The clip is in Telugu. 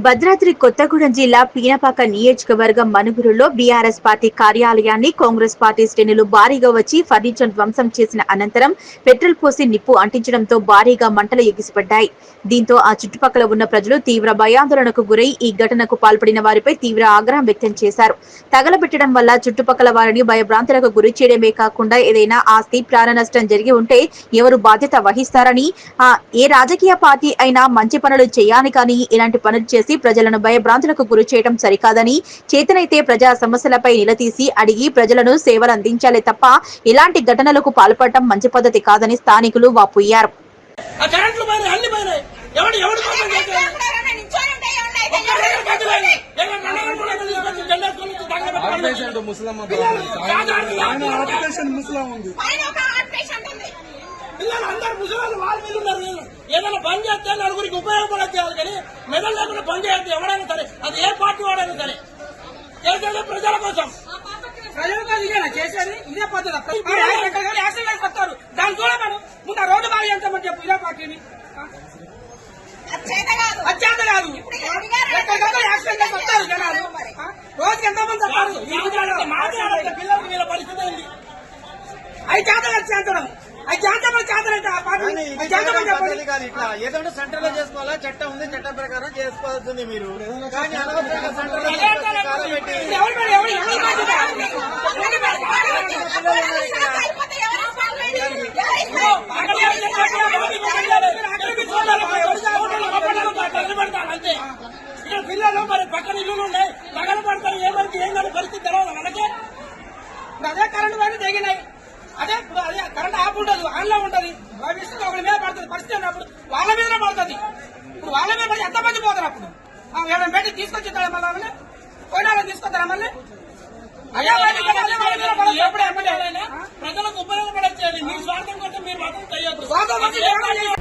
భద్రాద్రి కొత్తగూడెం జిల్లా పీనపాక నియోజకవర్గం మనుగురులో బీఆర్ఎస్ పార్టీ కార్యాలయాన్ని కాంగ్రెస్ పార్టీ శ్రేణులు భారీగా వచ్చి ఫర్నిచర్ ధ్వంసం చేసిన అనంతరం పెట్రోల్ పోసి నిప్పు అంటించడంతో భారీగా మంటలు ఎగిసిపడ్డాయి. దీంతో ఆ చుట్టుపక్కల ఉన్న ప్రజలు తీవ్ర భయాందోళనకు గురై ఈ ఘటనకు పాల్పడిన వారిపై తీవ్ర ఆగ్రహం వ్యక్తం చేశారు. తగలబెట్టడం వల్ల చుట్టుపక్కల వారిని భయభ్రాంతులకు గురి చేయడమే కాకుండా ఏదైనా ఆస్తి ప్రాణ నష్టం జరిగి ఉంటే ఎవరు బాధ్యత వహిస్తారని, ఏ రాజకీయ పార్టీ అయినా మంచి పనులు చేయాలి కానీ ఇలాంటి పనులు చేసి ప్రజలను భయభ్రాంతులకు గురి చేయడం సరికాదని, చేతనైతే ప్రజా సమస్యలపై నిలదీసి అడిగి ప్రజలను సేవలు అందించాలే తప్ప ఇలాంటి ఘటనలకు పాల్పడటం మంచి పద్ధతి కాదని స్థానికులు వాపోయారు. పిల్లలు అందరు ముసలి వాళ్ళు వీళ్ళు ఉన్నారు. ఏదైనా పని చేస్తే నలుగురికి ఉపయోగపడదు కానీ మెదడు లేకుండా పని చేయద్దు. ఎవరైనా సరే, అది ఏ పార్టీ వాడైనా సరే చేసేది ప్రజల కోసం. ప్రజల కోసం చేసేది ఇదే పద్ధతి. యాక్సిడెంట్ వస్తారు, దాన్ని చూడమను ముందు రోడ్డు బాగా చేస్తామని చెప్పు. ఇదే పార్టీని అత్యంత కాదు, యాక్సిడెంట్ వస్తారు జనాలు. రోజుకి ఎంతమంది వస్తారు. మాట్లాడాలి పిల్లలకి వీళ్ళ పరిస్థితి ఏంటి? అవి చేతడం ఏదంటే సెంటర్ లో చేసుకోవాలా? చట్టం ఉంది, చట్టం ప్రకారం చేసుకోవాల్సింది మీరు. కానీ అనవసరంగా సెంటర్ లో అంతే. పిల్లలు మరి పక్కన ఇల్లు ఉన్నాయి, పక్కన పడతారు. ఏమరికి ఏం కానీ పరిస్థితి తెలవదు మనకి. అదే కరెంట్ పైన తెగినాయి. అదే కరెంట్ ఆఫ్ ఉండదు, ఆన్ లో ఉంటది. భవిష్యత్తు ఒకరి మీద పడుతుంది. పరిస్థితి అన్నప్పుడు వాళ్ళ మీదనే పడుతుంది. ఇప్పుడు వాళ్ళ మీద పడి ఎంతమంది పోతారు? అప్పుడు ఎవరైనా పెట్టి తీసుకొచ్చిద్దాం మళ్ళీ పోయినా తీసుకొస్తారా మళ్ళీ? ప్రజలకు ఉపయోగపడేది. మీ స్వార్థం కోసం మీరు మాత్రం చేయొద్దు.